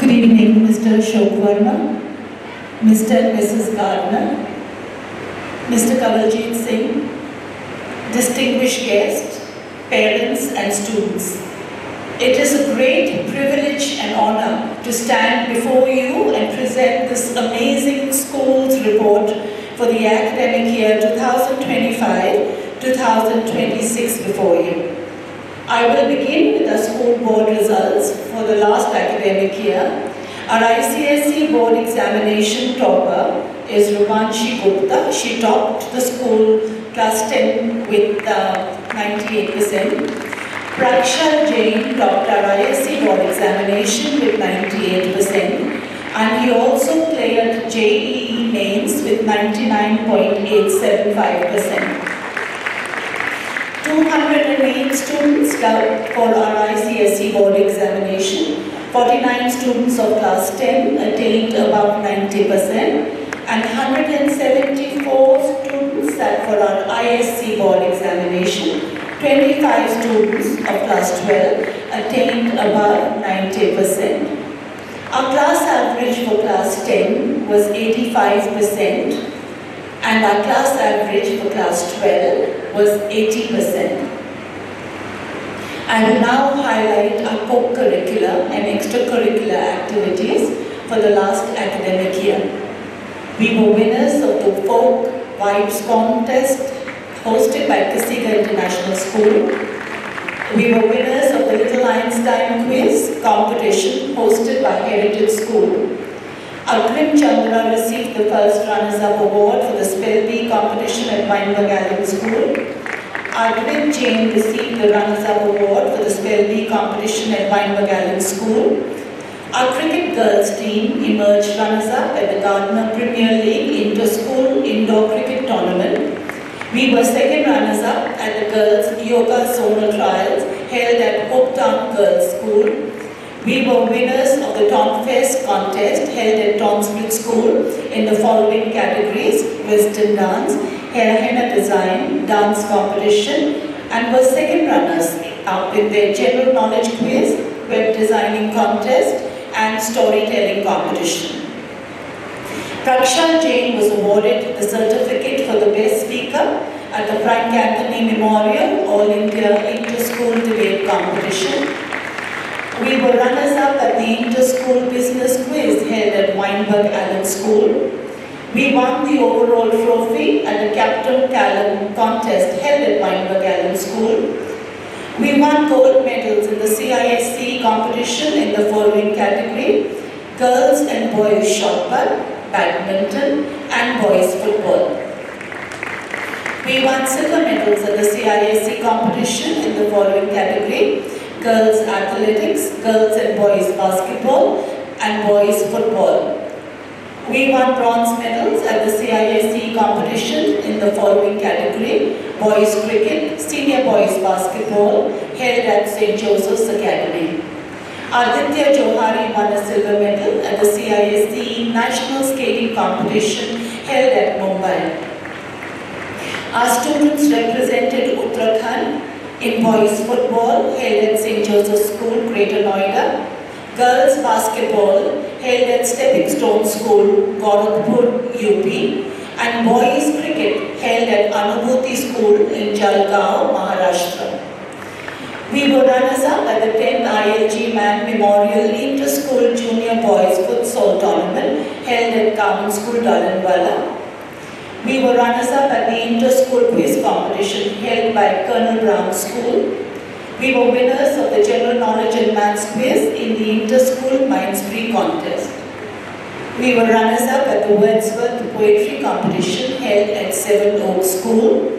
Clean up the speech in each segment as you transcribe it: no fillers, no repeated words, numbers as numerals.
Good evening, Mr. Ashok Verma, Mr. and Mrs. Gardner, Mr. Kawaljit Singh, distinguished guests, parents and students. It is a great privilege and honor to stand before you and present this amazing school's report for the academic year 2025-2026 before you. I will begin with the school board results for the last academic year. Our ICSE board examination topper is Rubanshi Gupta. She topped the school class 10 with 98%. Prakshal Jain topped our ISC board examination with 98%. And he also cleared JEE mains with 99.875%. 208 students for our ICSE board examination. 49 students of class 10 attained above 90%, and 174 students sat for our ISC board examination. 25 students of class 12 attained above 90%. Our class average for class 10 was 85%, and our class average for class 12 was 80%. I will now highlight our co-curricular and extracurricular activities for the last academic year. We were winners of the Folk Vibes Contest hosted by Kasiga International School. We were winners of the Little Einstein Quiz competition hosted by Heritage School. Agrim Chandra received the first runners-up award for the Spell Bee competition at Weinberg Allen School. Arvind Jain received the runners-up award for the Spell Bee competition at Weinberg Allen School. Our cricket girls team emerged runners-up at the Gardner Premier League Inter-School Indoor Cricket Tournament. We were second runners-up at the Girls Yoga Zonal Trials held at Hopetown Girls School. We were winners of the Tom Fest contest held at Tomsbridge School in the following categories: Western dance, hair henna design, dance competition, and were second runners up with their general knowledge quiz, web designing contest, and storytelling competition. Prakshal Jain was awarded the certificate for the best speaker at the Frank Anthony Memorial All India Inter-School Debate Competition. We were runners-up at the Inter-School Business Quiz held at Weinberg Allen School. We won the overall trophy at the Captain Callum contest held at Weinberg Allen School. We won gold medals in the CISC competition in the following category: girls and boys shot put, badminton, and boys football. We won silver medals at the CISC competition in the following category: girls athletics, girls and boys basketball, and boys football. We won bronze medals at the CISC competition in the following category: boys cricket, senior boys basketball, held at St. Joseph's Academy. Aditya Johari won a silver medal at the CISC National Skating Competition held at Mumbai. Our students represented Uttarakhand in boys football held at St. Joseph's School, Greater Noida, girls basketball held at Stepping Stone School, Gorakhpur, UP, and boys cricket held at Anubhuti School in Jalgaon, Maharashtra. We were runners-up at the 10th ILG Man Memorial Inter-School Junior Boys Futsal Tournament held at Common School, Dalanwala. We were runners-up at the Inter-School Quiz competition held by Colonel Brown School. We were winners of the General Knowledge and Maths Quiz in the Inter-School Minds-Free contest. We were runners-up at the Wordsworth Poetry competition held at Seven Oaks School.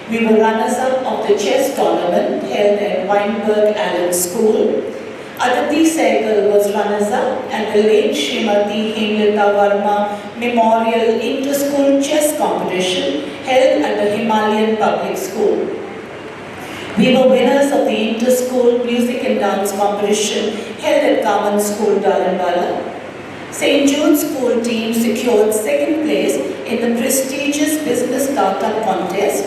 We were runners-up of the chess tournament held at Weinberg Allen School. Aditi Sehgal was runners-up at the late Srimati Hemlata Verma Memorial Inter-School Chess Competition held at the Himalayan Public School. We were winners of the Inter-School Music and Dance Competition held at Common School, Dalanwala. St. Jude's School team secured second place in the prestigious Business Startup Contest.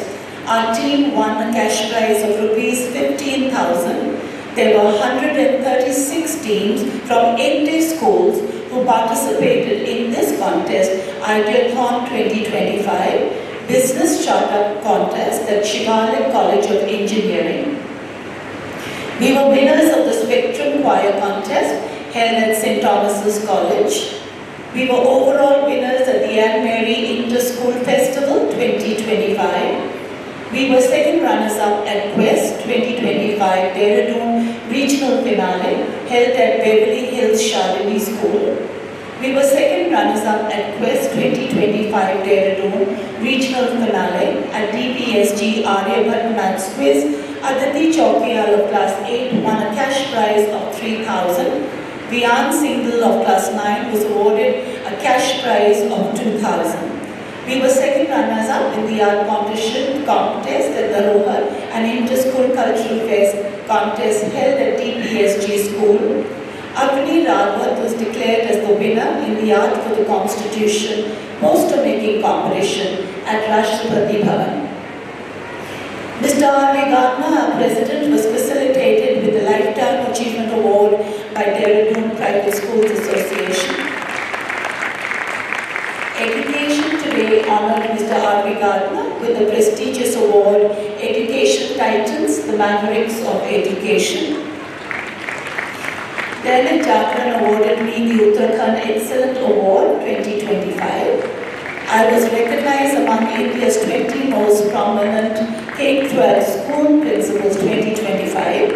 Our team won a cash prize of Rs 15,000 There were 136 teams from 80 schools who participated in this contest, Idealthon 2025, Business Startup Contest at Shivalik College of Engineering. We were winners of the Spectrum Choir Contest held at St. Thomas's College. We were overall winners at the Anne Mary Inter-School Festival 2025. We were second runners-up at Quest 2025 Dehradun Regional Finale held at Beverly Hills Shalini School. We were second runners-up at Quest 2025 Dehradun Regional Finale at DPSG Aryabhat Maths Quiz. Aditi Chowkiyal of Class 8 won a cash prize of 3,000. Vian Singhal of Class 9 was awarded a cash prize of 2,000. We were second runners-up in the art contest at Dharohar, an inter-school cultural fest contest held at DPSG School. Avni Rawat was declared as the winner in the Art for the Constitution poster-making competition at Rashtrapati Bhavan. Mr. R.V. Gardner, our president, was facilitated with the Lifetime Achievement Award by Dehradun Private Schools Association. Education Today honored Mr. R.V. Gardner with the prestigious award, Education Titans, the Mavericks of Education. Dainik Jagran awarded me the Uttarakhand Excellent Award 2025. I was recognized among India's 20 most prominent K-12 school principals 2025.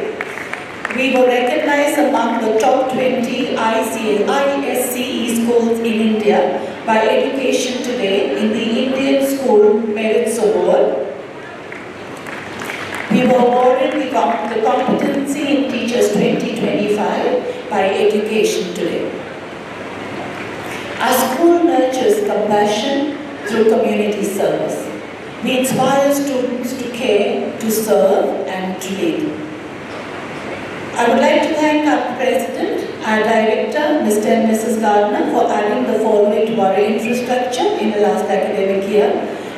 We were recognized among the top 20 ISCE schools in India by Education Today in the Indian School Merits Award. We were awarded the Competency in Teachers 2025 by Education Today. Our school nurtures compassion through community service. We inspire students to care, to serve, and to lead. I would like to thank our President, our Director, Mr. and Mrs. Gardner, for adding the following to our infrastructure in the last academic year.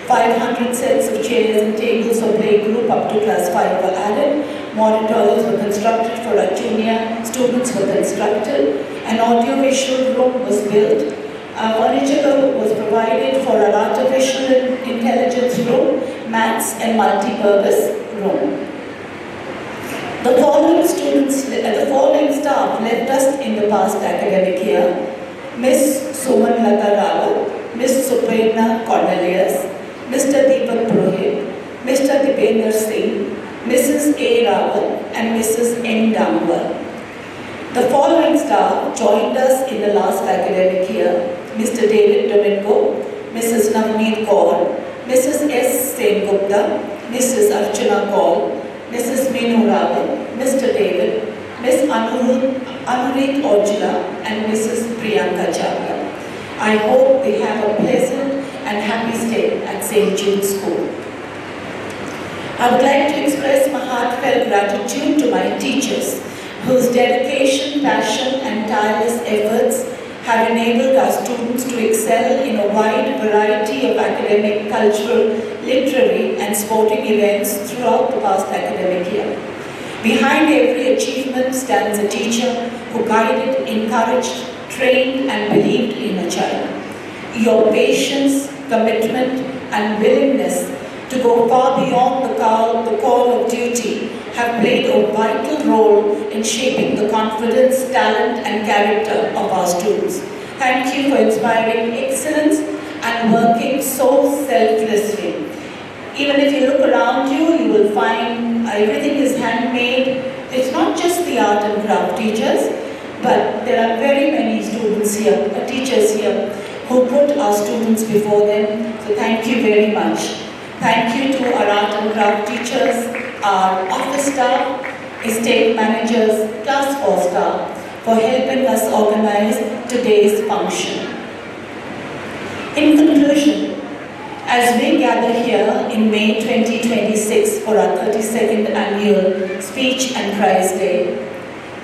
500 sets of chairs and tables for playgroup up to class 5 were added. Modern toilets were constructed for our junior students were constructed. An audio-visual room was built. Furniture was provided for our artificial intelligence room, maths and multi-purpose room. The following staff left us in the past academic year: Ms. Suman Lata Rawat, Ms. Suprena Cornelius, Mr. Deepak Purohit, Mr. Dipender Singh, Mrs. A. Rawat, and Mrs. N. Damwal. The following staff joined us in the last academic year: Mr. David Domingo, Mrs. Navneet Kaur, Mrs. S. Sengupta, Mrs. Archana Kaur, Mrs. Meenu Rawat, Mr. David, Ms. Anurit Ojla, and Mrs. Priyanka Chavla. I hope they have a pleasant and happy stay at St. Jude's School. I would like to express my heartfelt gratitude to my teachers, whose dedication, passion, and tireless efforts have enabled our students to excel in a wide variety of academic, cultural, literary, and sporting events throughout the past academic year. Behind every achievement stands a teacher who guided, encouraged, trained, and believed in a child. Your patience, commitment, and willingness to go far beyond the call of duty have played a vital role in shaping the confidence, talent, and character of our students. Thank you for inspiring excellence and working so selflessly. Even if you look around you, you will find everything is handmade. It's not just the art and craft teachers, but there are very many students here, teachers here, who put our students before them. So thank you very much. Thank you to our art and craft teachers, our office staff, estate managers, class 4 staff, for helping us organize today's function. In conclusion, as we gather here in May 2026 for our 32nd annual Speech and Prize Day,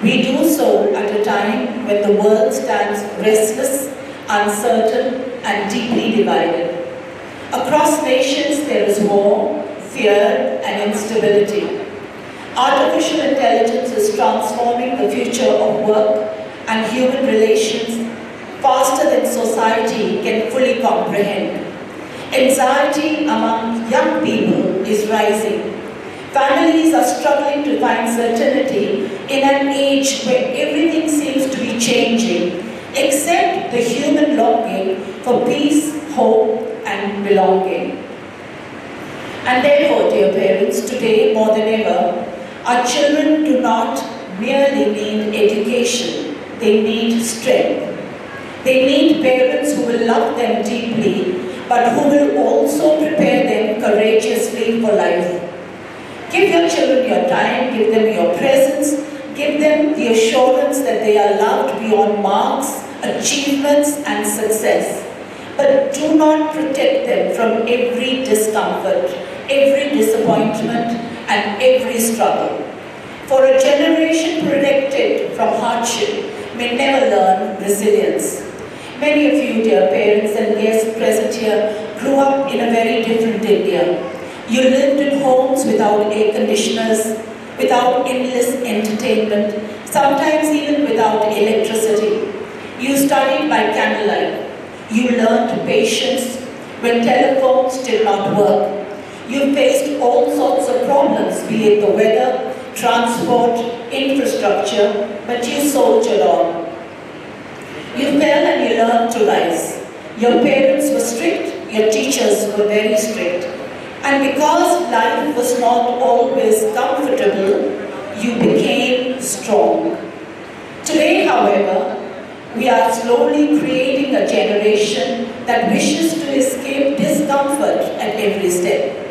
we do so at a time when the world stands restless, uncertain, and deeply divided. Across nations there is war, fear, and instability. Artificial intelligence is transforming the future of work and human relations faster than society can fully comprehend. Anxiety among young people is rising. Families are struggling to find certainty in an age where everything seems to be changing, except the human longing for peace, hope, and belonging. And therefore, dear parents, today more than ever, our children do not merely need education, they need strength. They need parents who will love them deeply, but who will also prepare them courageously for life. Give your children your time, give them your presence, give them the assurance that they are loved beyond marks, achievements, and success. But do not protect them from every discomfort, every disappointment, and every struggle. For a generation protected from hardship may never learn resilience. Many of you, dear parents and guests present here, grew up in a very different India. You lived in homes without air conditioners, without endless entertainment, sometimes even without electricity. You studied by candlelight. You learned patience when telephones did not work. You faced all sorts of problems, be it the weather, transport, infrastructure, but you soldiered on. You fell and you learned to rise. Your parents were strict, your teachers were very strict. And because life was not always comfortable, you became strong. Today, however, we are slowly creating a generation that wishes to escape discomfort at every step.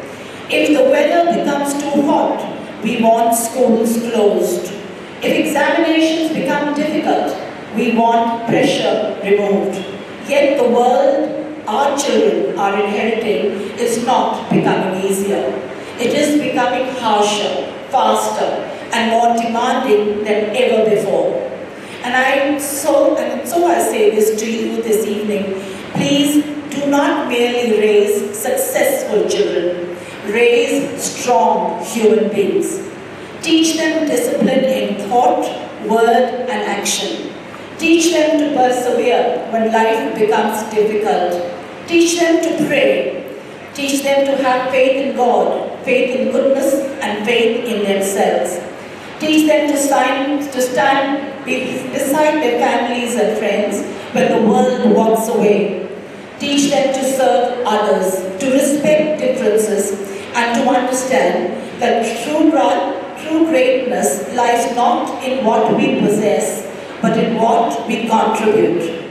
If the weather becomes too hot, we want schools closed. If examinations become difficult, we want pressure removed. Yet the world our children are inheriting is not becoming easier. It is becoming harsher, faster, and more demanding than ever before. And so I say this to you this evening, please do not merely raise successful children, raise strong human beings. Teach them discipline in thought, word, and action. Teach them to persevere when life becomes difficult. Teach them to pray. Teach them to have faith in God, faith in goodness, and faith in themselves. Teach them to stand beside their families and friends when the world walks away. Teach them to serve others, to respect differences, and to understand that true greatness lies not in what we possess, but in what we contribute.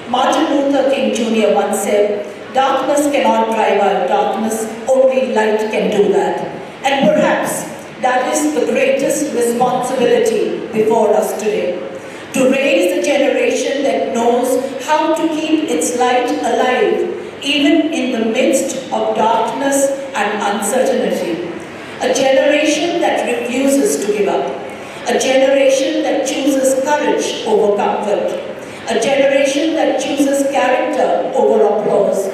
Martin Luther King Jr. once said, "Darkness cannot drive out darkness, only light can do that." And perhaps that is the greatest responsibility before us today. To raise a generation that knows how to keep its light alive, even in the midst of darkness and uncertainty. A generation that refuses to give up. A generation that chooses courage over comfort. A generation that chooses character over applause.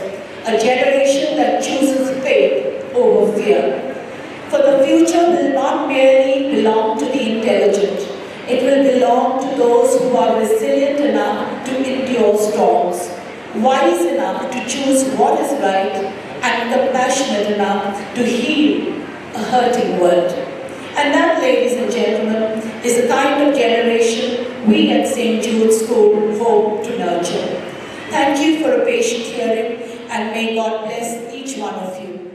A generation that chooses faith over fear. For the future will not merely belong to the intelligent. It will belong to those who are resilient enough to endure storms, wise enough to choose what is right, and compassionate enough to heal a hurting world. And that, ladies and gentlemen, is the kind of generation we at St. Jude's School hope to nurture. Thank you for a patient hearing, and may God bless each one of you.